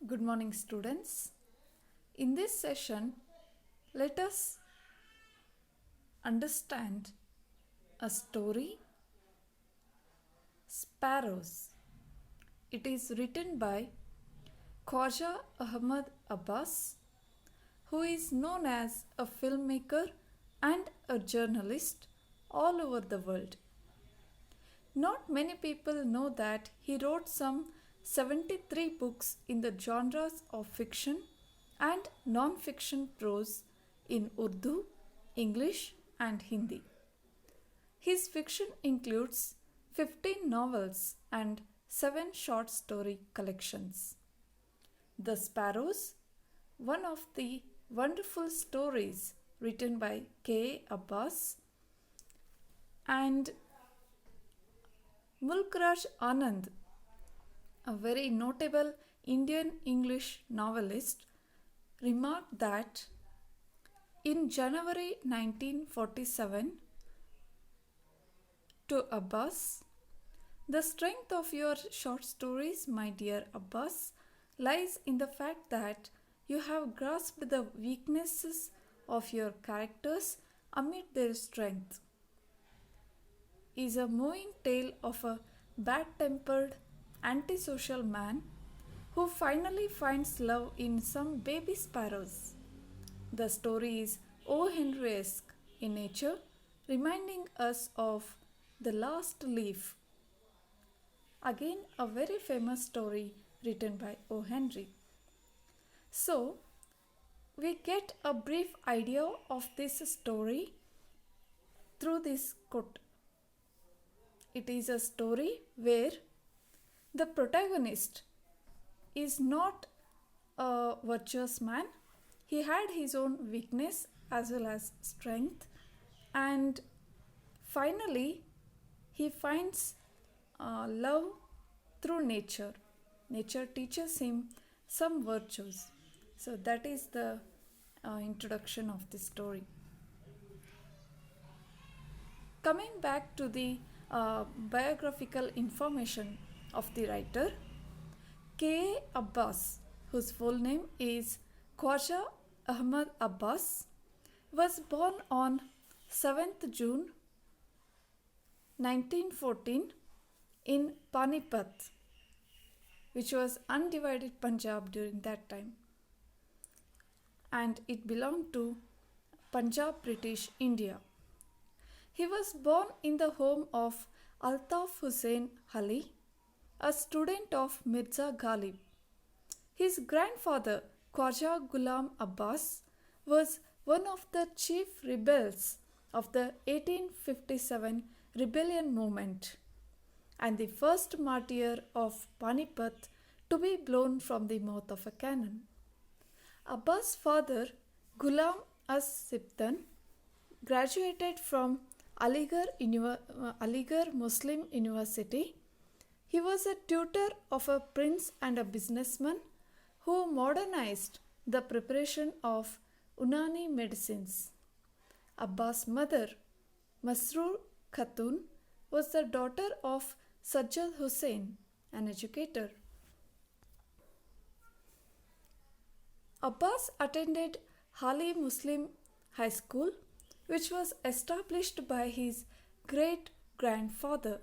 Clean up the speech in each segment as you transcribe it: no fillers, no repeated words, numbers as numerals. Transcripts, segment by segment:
Good morning, students. In this session, let us understand a story, Sparrows. It is written by Khwaja Ahmad Abbas, who is known as a filmmaker and a journalist all over the world. Not many people know that he wrote some 73 books in the genres of fiction and non-fiction prose in Urdu, English and Hindi. His fiction includes 15 novels and 7 short story collections. The Sparrows, one of the wonderful stories written by K. Abbas, and Mulkraj Anand, a very notable Indian English novelist, remarked that in January 1947 to Abbas, the strength of your short stories, my dear Abbas, lies in the fact that you have grasped the weaknesses of your characters amid their strength. Is a moving tale of a bad-tempered, antisocial man who finally finds love in some baby sparrows. The story is O. Henry-esque in nature, reminding us of The Last Leaf. Again, a very famous story written by O. Henry. So, we get a brief idea of this story through this quote. It is a story where the protagonist is not a virtuous man. He had his own weakness as well as strength, and finally he finds love through nature. Nature teaches him some virtues. So that is the introduction of the story. Coming back to the biographical information of the writer, K. Abbas, whose full name is Khwaja Ahmad Abbas, was born on 7th June 1914 in Panipat, which was undivided Punjab during that time, and it belonged to Punjab, British India. He was born in the home of Altaf Hussain Ali, a student of Mirza Ghalib. His grandfather, Khwaja Ghulam Abbas, was one of the chief rebels of the 1857 rebellion movement and the first martyr of Panipat to be blown from the mouth of a cannon. Abbas' father, Ghulam As-Sibtan, graduated from Aligarh Muslim University. He was a tutor of a prince and a businessman who modernized the preparation of Unani medicines. Abbas' mother, Masroor Khatun, was the daughter of Sajjad Hussain, an educator. Abbas attended Hali Muslim High School, which was established by his great-grandfather,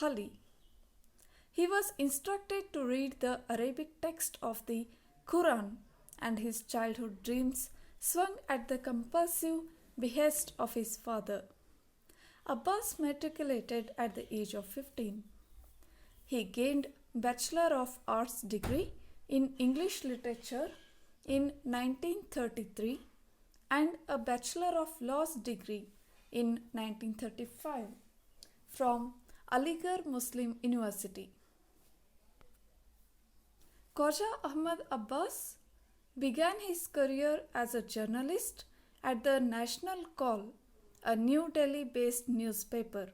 Hali. He was instructed to read the Arabic text of the Quran, and his childhood dreams swung at the compulsive behest of his father. Abbas matriculated at the age of 15. He gained Bachelor of Arts degree in English Literature in 1933 and a Bachelor of Laws degree in 1935 from Aligarh Muslim University. Khwaja Ahmad Abbas began his career as a journalist at the National Call, a New Delhi-based newspaper.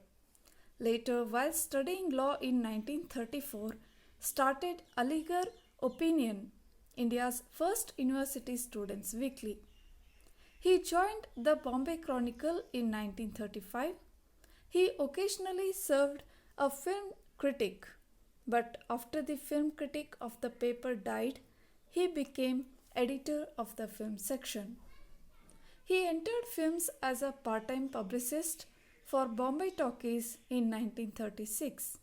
Later, while studying law in 1934, started Aligarh Opinion, India's first university students' weekly. He joined the Bombay Chronicle in 1935. He occasionally served a film critic, but after the film critic of the paper died, he became editor of the film section. He entered films as a part-time publicist for Bombay Talkies in 1936,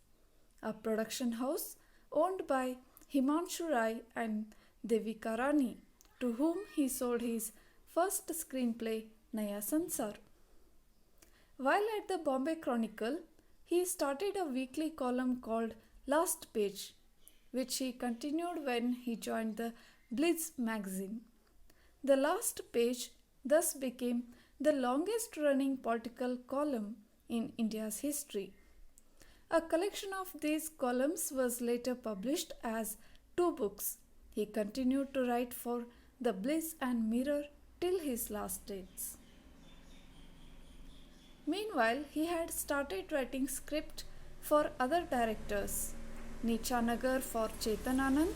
a production house owned by Himanshu Rai and Devika Rani, to whom he sold his first screenplay Naya Sansar. While at the Bombay Chronicle, he started a weekly column called Last Page, which he continued when he joined the Blitz magazine. The Last Page thus became the longest running political column in India's history. A collection of these columns was later published as two books. He continued to write for the Bliss and Mirror till his last days. Meanwhile, he had started writing script for other directors, Neecha Nagar for Chetan Anand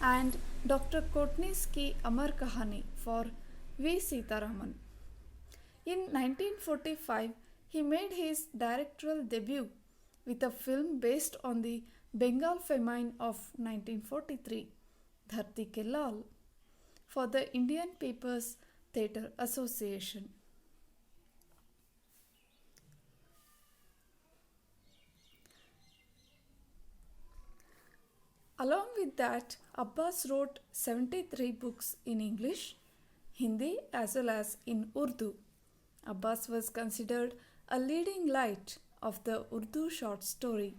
and Dr. Kotnis Ki Amar Kahani for V. Sitaraman. In 1945, he made his directorial debut with a film based on the Bengal famine of 1943, Dharti Ke Lal, for the Indian People's Theatre Association. Along with that, Abbas wrote 73 books in English, Hindi as well as in Urdu. Abbas was considered a leading light of the Urdu short story.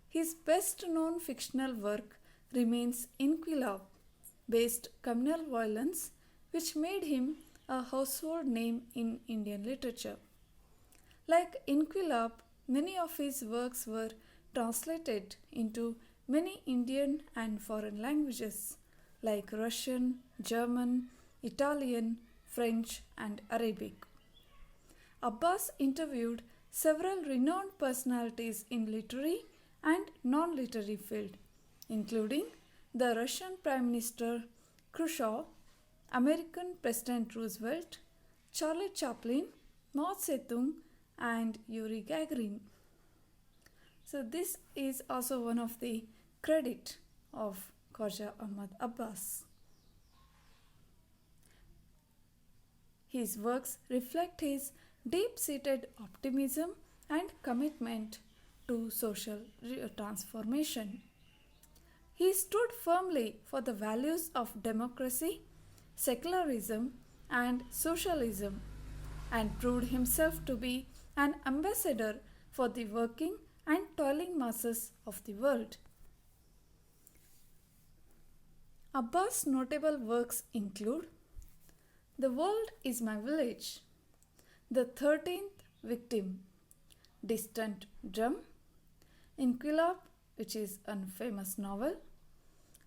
His best known fictional work remains Inquilab, based communal violence, which made him a household name in Indian literature. Like Inquilab, many of his works were translated into many Indian and foreign languages like Russian, German, Italian, French, and Arabic. Abbas interviewed several renowned personalities in literary and non-literary field, including the Russian Prime Minister Khrushchev, American President Roosevelt, Charlie Chaplin, Mao Zedong, and Yuri Gagarin. So this is also one of the credit of Khwaja Ahmad Abbas. His works reflect his deep-seated optimism and commitment to social transformation. He stood firmly for the values of democracy, secularism, and socialism, and proved himself to be an ambassador for the working and toiling masses of the world. Abbas' notable works include The World is My Village, The 13th Victim, Distant Drum, Inquilab, which is a famous novel,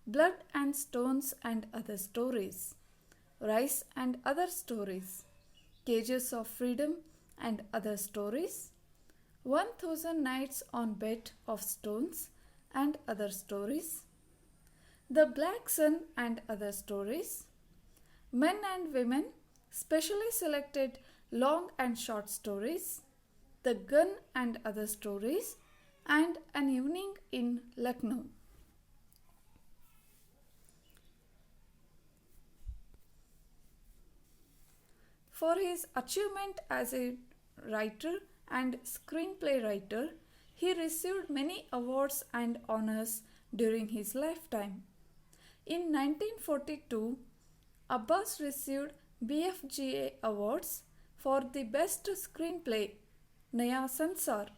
Blood and Stones and Other Stories, Rice and Other Stories, Cages of Freedom and Other Stories, 1000 Nights on Bed of Stones and Other Stories, The Black Sun and Other Stories, Men and Women, specially selected long and short stories, The Gun and Other Stories, and An Evening in Lucknow. For his achievement as a writer and screenplay writer, he received many awards and honors during his lifetime. In 1942, Abbas received BFGA awards for the best screenplay, Naya Sansar.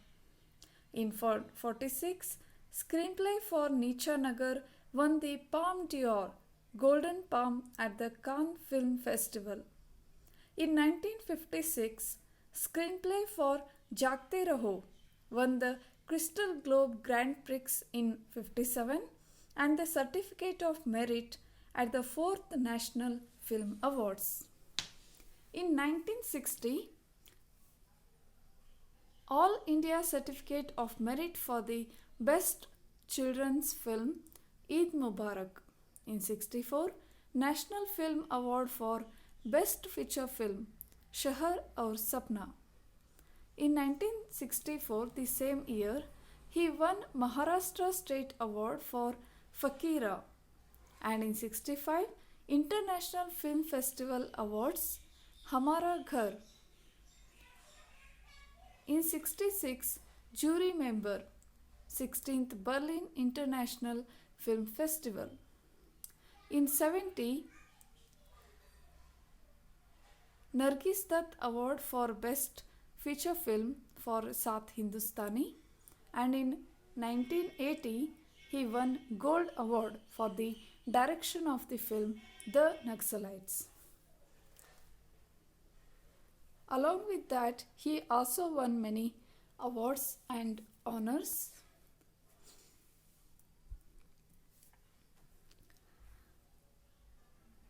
In 1946, screenplay for Neecha Nagar won the Palme d'Or, Golden Palm at the Cannes Film Festival. In 1956, screenplay for Jagte Raho won the Crystal Globe Grand Prix in 57 and the Certificate of Merit at the 4th National Film Awards. In 1960, All India Certificate of Merit for the Best Children's Film, Eid Mubarak. In 64, National Film Award for Best Feature Film, Shahar Aur Sapna. In 1964, the same year, he won Maharashtra State Award for Fakira. and in 65 International Film Festival Awards Hamara Ghar. In 66 jury member 16th Berlin International Film Festival. In 70 Nargis Dutt Award for Best Feature Film for Saath Hindustani, and in 1980 he won Gold Award for the direction of the film The Naxalites. Along with that, he also won many awards and honors.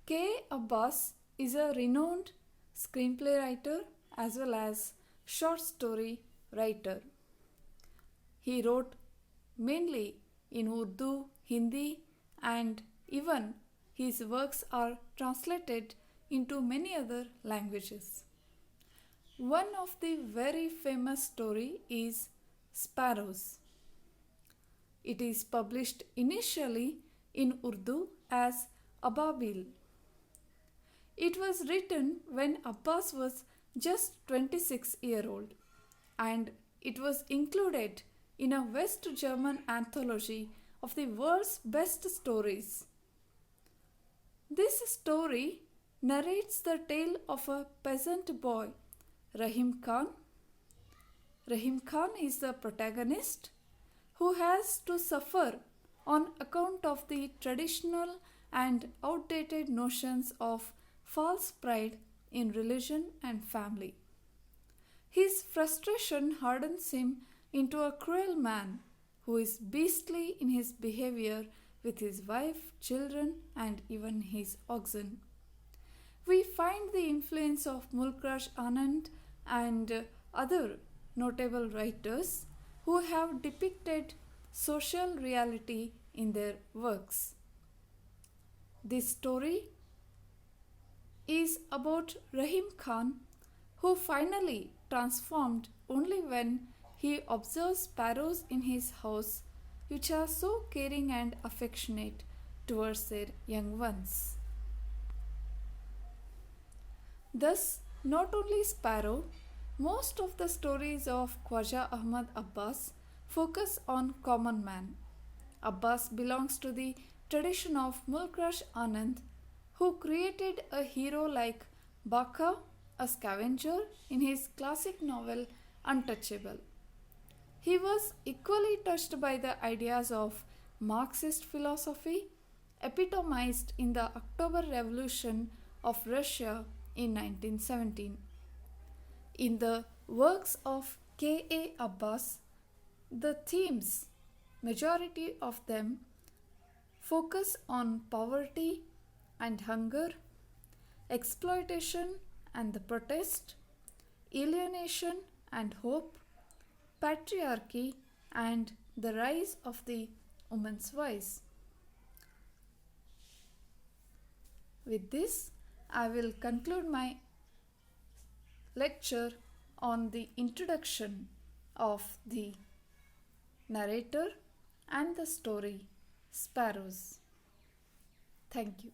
K. Abbas is a renowned screenplay writer as well as short story writer. He wrote mainly in Urdu, Hindi, and even his works are translated into many other languages. One of the very famous story is Sparrows. It is published initially in Urdu as Ababil. It was written when Abbas was just 26-year-old, and it was included in a West German anthology of the world's best stories. This story narrates the tale of a peasant boy, Rahim Khan. Rahim Khan is the protagonist who has to suffer on account of the traditional and outdated notions of false pride in religion and family. His frustration hardens him into a cruel man who is beastly in his behavior with his wife, children, and even his oxen. We find the influence of Mulkraj Anand and other notable writers who have depicted social reality in their works. This story is about Rahim Khan, who finally transformed only when he observes sparrows in his house, which are so caring and affectionate towards their young ones. Thus, not only sparrow, most of the stories of Khwaja Ahmad Abbas focus on common man. Abbas belongs to the tradition of Mulkraj Anand, who created a hero like Baka, a scavenger, in his classic novel Untouchable. He was equally touched by the ideas of Marxist philosophy epitomized in the October Revolution of Russia in 1917. In the works of K.A. Abbas, the themes, majority of them, focus on poverty and hunger, exploitation and the protest, alienation and hope, patriarchy and the rise of the woman's voice. With this, I will conclude my lecture on the introduction of the narrator and the story Sparrows. Thank you.